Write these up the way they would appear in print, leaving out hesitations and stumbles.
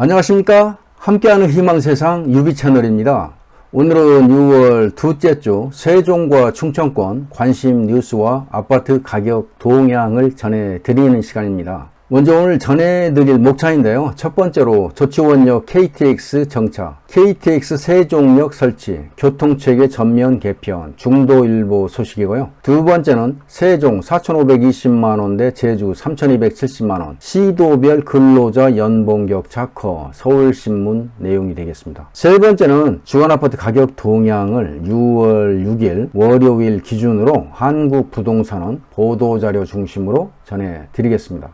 안녕하십니까? 함께하는 희망세상 유비채널입니다. 오늘은 6월 둘째 주 세종과 충청권 관심 뉴스와 아파트 가격 동향을 전해드리는 시간입니다. 먼저 오늘 전해드릴 목차인데요. 첫 번째로 조치원역 KTX 정차, KTX 세종역 설치, 교통체계 전면 개편, 중도일보 소식이고요. 두 번째는 세종 4,520만원 대 제주 3,270만원, 시도별 근로자 연봉격차 커, 서울신문 내용이 되겠습니다. 세 번째는 주간아파트 가격 동향을 6월 6일 월요일 기준으로 한국부동산원 보도자료 중심으로 전해드리겠습니다.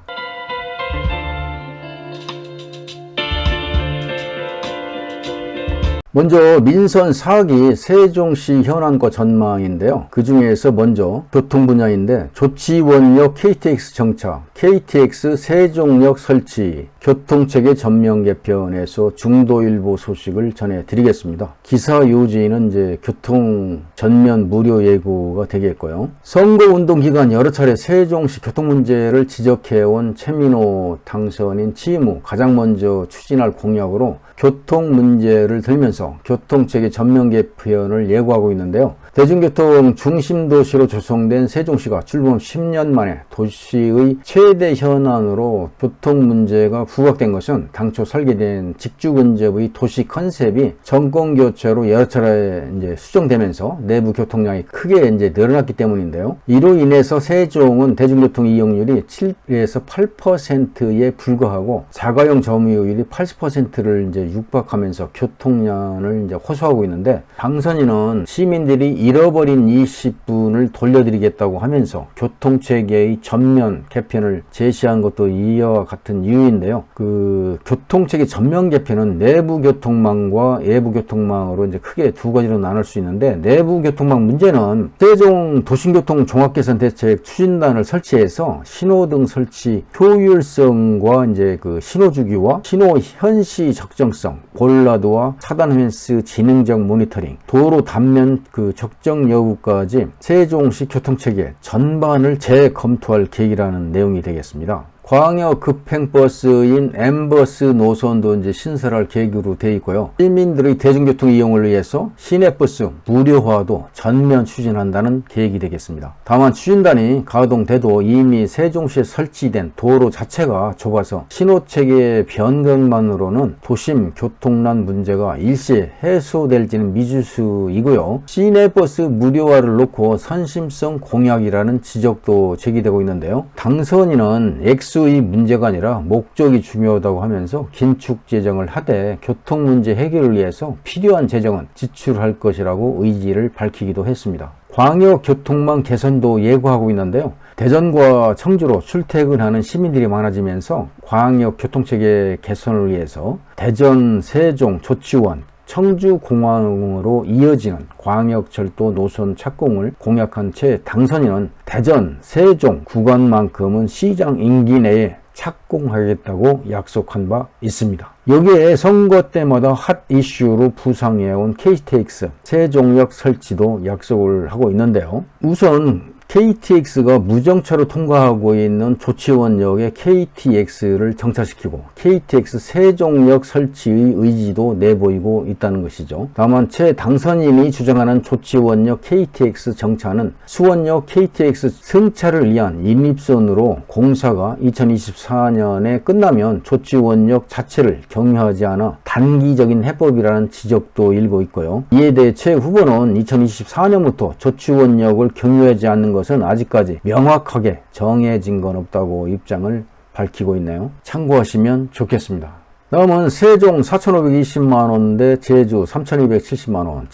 먼저 민선 4기 세종시 현안과 전망인데요. 그 중에서 먼저 교통 분야인데 조치원역 KTX 정차, KTX 세종역 설치, 교통체계 전면 개편에서 중도일보 소식을 전해드리겠습니다. 기사 요지는 이제 교통 전면 무료 예고가 되겠고요. 선거운동 기간 여러 차례 세종시 교통 문제를 지적해온 최민호 당선인 취임 후 가장 먼저 추진할 공약으로 교통 문제를 들면서 교통체계 전면 개편을 예고하고 있는데요. 대중교통 중심도시로 조성된 세종시가 출범 10년 만에 도시의 최대 현안으로 교통 문제가 부각된 것은 당초 설계된 직주근접의 도시 컨셉이 정권 교체로 여러 차례 수정되면서 내부 교통량이 크게 늘어났기 때문인데요. 이로 인해서 세종은 대중교통 이용률이 7에서 8%에 불과하고 자가용 점유율이 80%를 육박하면서 교통량을 호소하고 있는데, 당선인은 시민들이 잃어버린 20분을 돌려드리겠다고 하면서 교통체계의 전면 개편을 제시한 것도 이와 같은 이유인데요. 그 교통체계 전면 개편은 내부 교통망과 외부 교통망으로 크게 두 가지로 나눌 수 있는데, 내부 교통망 문제는 세종 도심교통 종합개선대책 추진단을 설치해서 신호등 설치 효율성과 그 신호주기와 신호 현시 적정성, 볼라드와 차단 펜스 지능적 모니터링, 도로 단면 적정 여부까지 세종시 교통체계 전반을 재검토할 계획이라는 내용이 되겠습니다. 광역 급행버스인 M버스 노선도 신설할 계획으로 되어 있고요. 시민들의 대중교통 이용을 위해서 시내버스 무료화도 전면 추진한다는 계획이 되겠습니다. 다만 추진단이 가동돼도 이미 세종시에 설치된 도로 자체가 좁아서 신호체계 변경만으로는 도심 교통난 문제가 일시에 해소될지는 미지수이고요. 시내버스 무료화를 놓고 선심성 공약이라는 지적도 제기되고 있는데요. 당선인은 액수의 문제가 아니라 목적이 중요하다고 하면서 긴축 재정을 하되 교통 문제 해결을 위해서 필요한 재정은 지출할 것이라고 의지를 밝히기도 했습니다. 광역 교통망 개선도 예고하고 있는데요. 대전과 청주로 출퇴근하는 시민들이 많아지면서 광역 교통체계 개선을 위해서 대전, 세종, 조치원, 청주공항으로 이어지는 광역철도 노선 착공을 공약한 채 당선인은 대전, 세종 구간만큼은 시장 임기 내에 착공하겠다고 약속한 바 있습니다. 여기에 선거 때마다 핫 이슈로 부상해온 KTX 세종역 설치도 약속을 하고 있는데요. 우선 KTX가 무정차로 통과하고 있는 조치원역에 KTX를 정차시키고 KTX 세종역 설치의 의지도 내보이고 있다는 것이죠. 다만 최 당선인이 주장하는 조치원역 KTX 정차는 수원역 KTX 승차를 위한 인립선으로 공사가 2024년에 끝나면 조치원역 자체를 경유하지 않아 단기적인 해법이라는 지적도 일고 있고요. 이에 대해 최 후보는 2024년부터 조치원역을 경유하지 않는 것은 아직까지 명확하게 정해진 건 없다고 입장을 밝히고 있네요. 참고하시면 좋겠습니다. 다음은 세종 4,520만원 대 제주 3,270만원...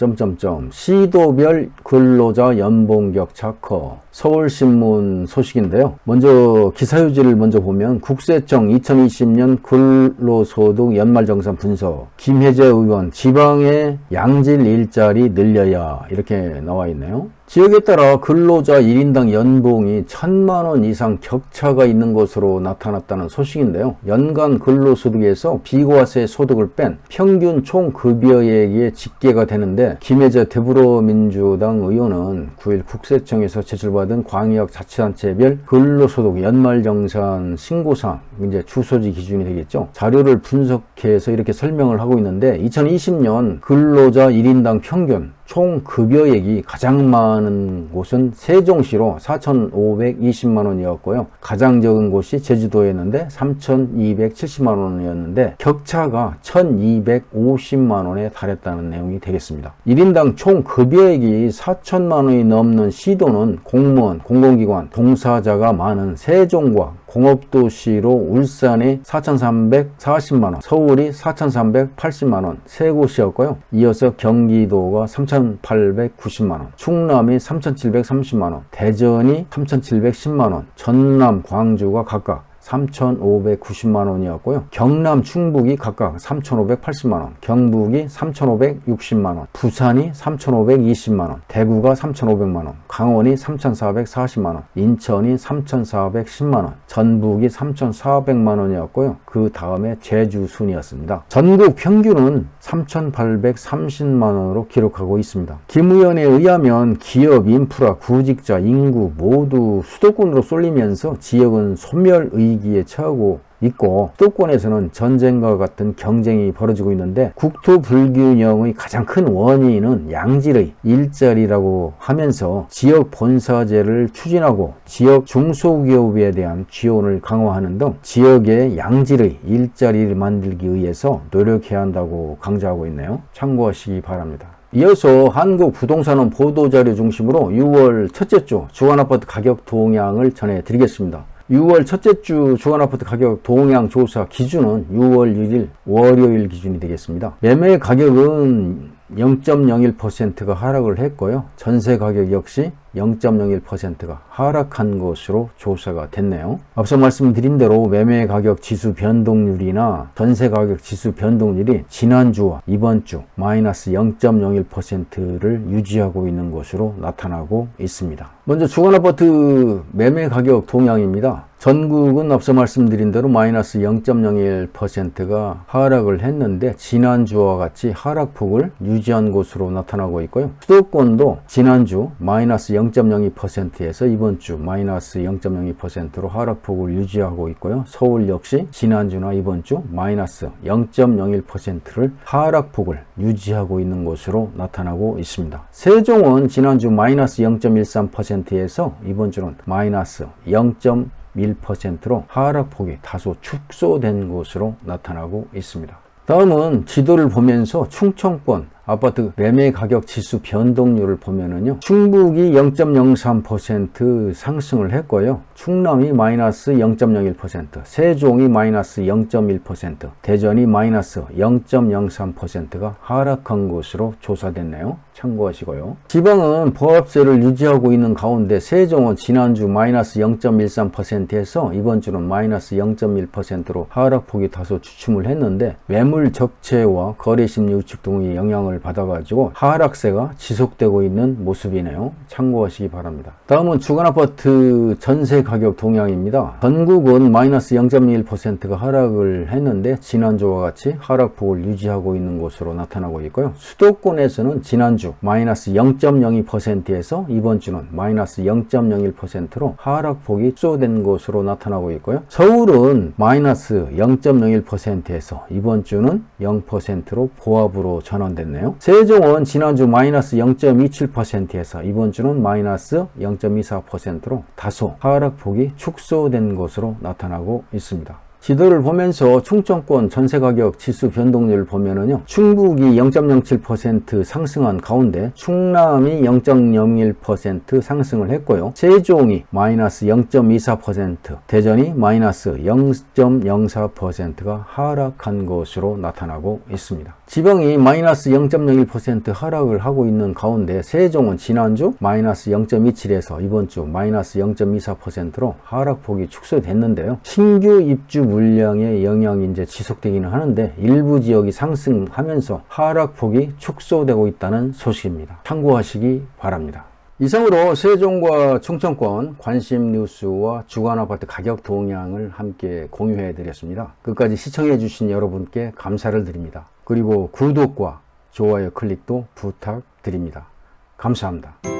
시도별 근로자 연봉격차 커, 서울신문 소식인데요. 먼저 기사유지를 먼저 보면 국세청 2020년 근로소득 연말정산 분석, 김혜재 의원 지방의 양질 일자리 늘려야, 이렇게 나와 있네요. 지역에 따라 근로자 1인당 연봉이 1,000만 원 이상 격차가 있는 것으로 나타났다는 소식인데요. 연간 근로소득에서 비과세 소득을 뺀 평균 총급여액이 집계가 되는데, 김혜재 더불어민주당 의원은 9일 국세청에서 제출받은 광역자치단체별 근로소득 연말정산 신고상, 이제 주소지 기준이 되겠죠, 자료를 분석해서 이렇게 설명을 하고 있는데, 2020년 근로자 1인당 평균 총급여액이 가장 많은 곳은 세종시로 4,520만 원이었고요. 가장 적은 곳이 제주도였는데 3,270만 원이었는데 격차가 1,250만 원에 달했다는 내용이 되겠습니다. 1인당 총급여액이 4천만 원이 넘는 시도는 공무원, 공공기관, 동사자가 많은 세종과 공업도시로 울산이 4,340만 원, 서울이 4,380만 원, 세 곳이었고요. 이어서 경기도가 3,890만 원, 충남이 3,730만 원, 대전이 3,710만 원, 전남, 광주가 각각 3,590만 원이었고요. 경남, 충북이 각각 3,580만 원, 경북이 3,560만 원, 부산이 3,520만 원, 대구가 3,500만 원, 강원이 3,440만 원, 인천이 3,410만 원, 전북이 3,400만 원이었고요. 그 다음에 제주 순이었습니다. 전국 평균은 3,830만 원으로 기록하고 있습니다. 김 의원에 의하면 기업, 인프라, 구직자, 인구 모두 수도권으로 쏠리면서 지역은 소멸 위기에 처하고 있고, 수도권에서는 전쟁과 같은 경쟁이 벌어지고 있는데, 국토 불균형의 가장 큰 원인은 양질의 일자리라고 하면서 지역 본사제를 추진하고 지역 중소기업에 대한 지원을 강화하는 등 지역의 양질의 일자리를 만들기 위해서 노력해야 한다고 강조하고 있네요. 참고하시기 바랍니다. 이어서 한국부동산원 보도자료 중심으로 6월 첫째 주 주간아파트 가격 동향을 전해드리겠습니다. 6월 첫째 주 주간아파트 가격 동향 조사 기준은 6월 6일 월요일 기준이 되겠습니다. 매매 가격은 0.01%가 하락을 했고요. 전세 가격 역시 0.01%가 하락한 것으로 조사가 됐네요. 앞서 말씀드린 대로 매매 가격 지수 변동률이나 전세 가격 지수 변동률이 지난주와 이번 주 마이너스 0.01%를 유지하고 있는 것으로 나타나고 있습니다. 먼저 주간아파트 매매 가격 동향입니다. 전국은 앞서 말씀드린 대로 마이너스 0.01%가 하락을 했는데 지난주와 같이 하락폭을 유지한 것으로 나타나고 있고요. 수도권도 지난주 마이너스 0.02%에서 이번 주 마이너스 0.02%로 하락폭을 유지하고 있고요. 서울 역시 지난주나 이번 주 마이너스 0.01%를 하락폭을 유지하고 있는 것으로 나타나고 있습니다. 세종은 지난주 마이너스 0.13%에서 이번 주는 마이너스 0.1%로 하락폭이 다소 축소된 것으로 나타나고 있습니다. 다음은 지도를 보면서 충청권 아파트 매매 가격 지수 변동률을 보면은요, 충북이 0.03% 상승을 했고요. 충남이 마이너스 0.01%, 세종이 마이너스 0.1%, 대전이 마이너스 0.03%가 하락한 것으로 조사됐네요. 참고하시고요. 지방은 보합세를 유지하고 있는 가운데 세종은 지난주 마이너스 0.13%에서 이번 주는 마이너스 0.1%로 하락폭이 다소 주춤을 했는데, 매물 적체와 거래 심리 우측 등의 영향을 받아가지고 하락세가 지속되고 있는 모습이네요. 참고하시기 바랍니다. 다음은 주간아파트 전세 가격 동향입니다. 전국은 마이너스 0.1%가 하락을 했는데 지난주와 같이 하락폭을 유지하고 있는 것으로 나타나고 있고요. 수도권에서는 지난주 마이너스 0.02%에서 이번 주는 마이너스 0.01%로 하락폭이 축소된 것으로 나타나고 있고요. 서울은 마이너스 0.01%에서 이번 주는 0%로 보합으로 전환됐네요. 세종은 지난주 마이너스 0.27%에서 이번 주는 마이너스 0.24%로 다소 하락폭이 축소된 것으로 나타나고 있습니다. 지도를 보면서 충청권 전세가격 지수 변동률을 보면은요, 충북이 0.07% 상승한 가운데 충남이 0.01% 상승을 했고요. 세종이 마이너스 0.24%, 대전이 마이너스 0.04%가 하락한 것으로 나타나고 있습니다. 지방이 마이너스 0.01% 하락을 하고 있는 가운데 세종은 지난주 마이너스 0.27에서 이번 주 마이너스 0.24%로 하락폭이 축소됐는데요. 신규 입주 물량의 영향이 이제 지속되기는 하는데 일부 지역이 상승하면서 하락폭이 축소되고 있다는 소식입니다. 참고하시기 바랍니다. 이상으로 세종과 충청권 관심 뉴스와 주간 아파트 가격 동향을 함께 공유해 드렸습니다. 끝까지 시청해 주신 여러분께 감사를 드립니다. 그리고 구독과 좋아요 클릭도 부탁드립니다. 감사합니다.